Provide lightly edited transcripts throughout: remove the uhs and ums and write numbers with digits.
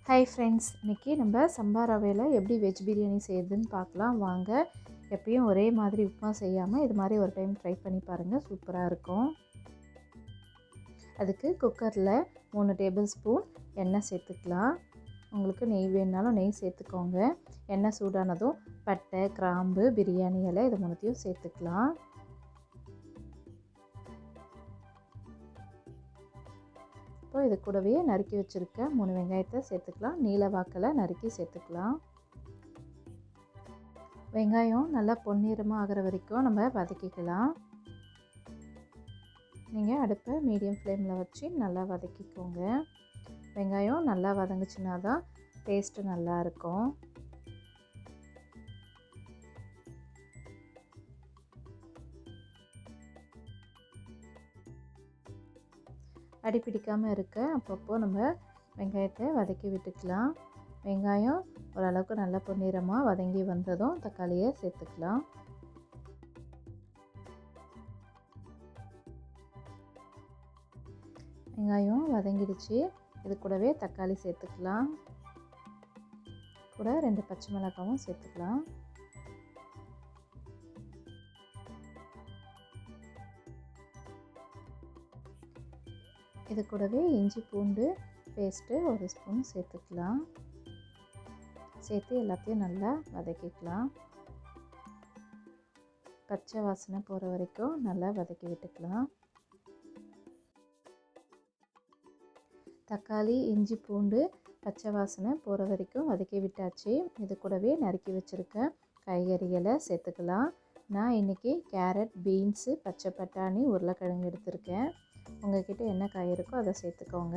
Hi friends, இன்றைக்கி நம்ம சம்பா ரவையில் எப்படி வெஜ் பிரியாணி செய்யுதுன்னு பார்க்கலாம் வாங்க. எப்பயும் ஒரே மாதிரி உப்புமா செய்யாமல் இது மாதிரி ஒரு டைம் ட்ரை பண்ணி பாருங்கள், சூப்பராக இருக்கும். அதுக்கு குக்கரில் 3 டேபிள் ஸ்பூன் எண்ணெய் சேர்த்துக்கலாம். உங்களுக்கு நெய் வேணுனாலும் நெய் சேர்த்துக்கோங்க. எண்ணெய் சூடானதும் பட்டை, கிராம்பு, பிரியாணி இலை இது மூணுத்தையும் சேர்த்துக்கலாம். இப்போ இது கூடவே நறுக்கி வச்சுருக்க 3 வெங்காயத்தை சேர்த்துக்கலாம். நீல வாக்கில் நறுக்கி சேர்த்துக்கலாம். வெங்காயம் நல்லா பொன்னிறமாக ஆகிற வரைக்கும் நம்ம வதக்கிக்கலாம். நீங்கள் அடுப்பை மீடியம் ஃப்ளேமில் வச்சு நல்லா வதக்கிக்கோங்க. வெங்காயம் நல்லா வதங்குச்சுன்னா தான் டேஸ்ட்டு நல்லாயிருக்கும். அடி பிடிக்காமல் இருக்க அப்பப்போ நம்ம வெங்காயத்தை வதக்கி விட்டுக்கலாம். வெங்காயம் ஓரளவுக்கு நல்லா பொன்னிறமாக வதங்கி வந்ததும் தக்காளியை சேர்த்துக்கலாம். வெங்காயம் வதங்கிடுச்சு. இது கூடவே தக்காளி சேர்த்துக்கலாம். கூட 2 பச்சை மிளகாவும் சேர்த்துக்கலாம். இது கூடவே இஞ்சி பூண்டு பேஸ்ட்டு 1 ஸ்பூன் சேர்த்துக்கலாம். சேர்த்து எல்லாத்தையும் நல்லா வதக்கிக்கலாம். பச்சை வாசனை போகிற வரைக்கும் நல்லா வதக்கி விட்டுக்கலாம். தக்காளி, இஞ்சி பூண்டு பச்சை வாசனை போகிற வரைக்கும் வதக்கி விட்டாச்சு. இது கூடவே நறுக்கி வச்சுருக்க காய்கறிகளை சேர்த்துக்கலாம். நான் இன்றைக்கி கேரட், பீன்ஸு, பச்சை பட்டாணி, உருளைக்கிழங்கு எடுத்திருக்கேன். உங்கள்கிட்ட என்ன காய் இருக்கோ அதை சேர்த்துக்கோங்க.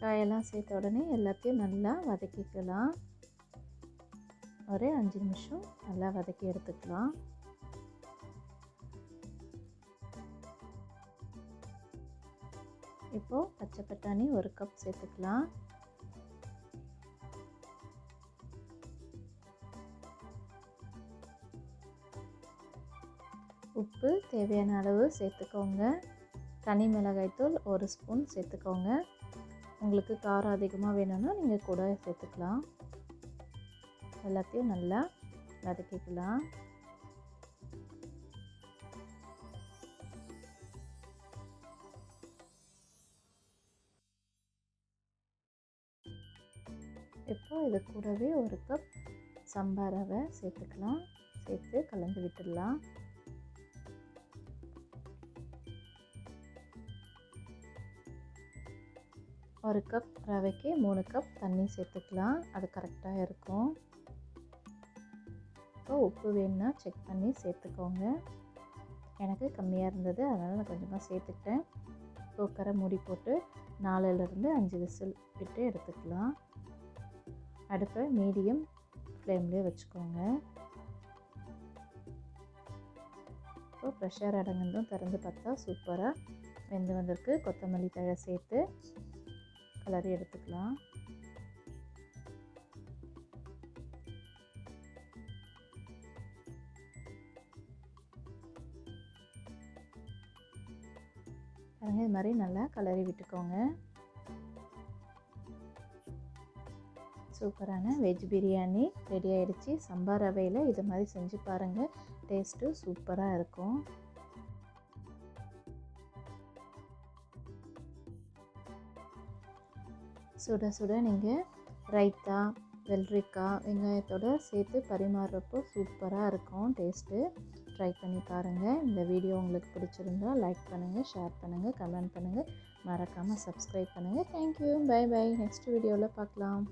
காயெல்லாம் சேர்த்த உடனே எல்லாத்தையும் நல்லா வதக்கிக்கலாம். ஒரு 5 நிமிஷம் நல்லா வதக்கி எடுத்துக்கலாம். இப்போது பச்சை பட்டாணி 1 கப் சேர்த்துக்கலாம். உப்பு தேவையான அளவு சேர்த்துக்கோங்க. தனி மிளகாய்த்தூள் 1 ஸ்பூன் சேர்த்துக்கோங்க. உங்களுக்கு காரம் அதிகமாக வேணும்னா நீங்கள் கூட சேர்த்துக்கலாம். எல்லாத்தையும் நல்லா வதக்கிக்கலாம். இப்போ இது கூடவே 1 கப் சம்பா ரவை சேர்த்துக்கலாம். சேர்த்து கலந்து விட்டுடலாம். ஒரு கப் ரவைக்கு 3 கப் தண்ணி சேர்த்துக்கலாம். அது கரெக்டாக இருக்கும். இப்போ உப்பு வேணும்னா செக் பண்ணி சேர்த்துக்கோங்க. எனக்கு கம்மியாக இருந்தது, அதனால் நான் கொஞ்சமாக சேர்த்துக்கிட்டேன். குக்கரை மூடி போட்டு 4லேருந்து 5 விசில் விட்டு எடுத்துக்கலாம். அடுப்பை மீடியம் ஃப்ளேம்லேயே வச்சுக்கோங்க. இப்போ ப்ரெஷர் அடங்குனதும் திறந்து பார்த்தா சூப்பராக வெந்து வந்திருக்கு. கொத்தமல்லி தழை சேர்த்து கலரி எடுத்துக்கலாம். பாருங்க, இது மாதிரி நல்லா கலரி விட்டுக்கோங்க. சூப்பரான வெஜ் பிரியாணி ரெடி ஆகிடுச்சு. சம்பா ரவையில் இது மாதிரி செஞ்சு பாருங்கள், டேஸ்ட்டு சூப்பராக இருக்கும். சுட சுட நீங்கள் ரைத்தா, வெள்ளரிக்காய், வெங்காயத்தோடு சேர்த்து பரிமாறுறப்போ சூப்பராக இருக்கும் டேஸ்ட்டு. ட்ரை பண்ணி பாருங்கள். இந்த வீடியோ உங்களுக்கு பிடிச்சிருந்தா லைக் பண்ணுங்கள், ஷேர் பண்ணுங்கள், கமெண்ட் பண்ணுங்கள், மறக்காமல் சப்ஸ்கிரைப் பண்ணுங்கள். Thank you, by by. நெக்ஸ்ட் வீடியோவில் பார்க்கலாம்.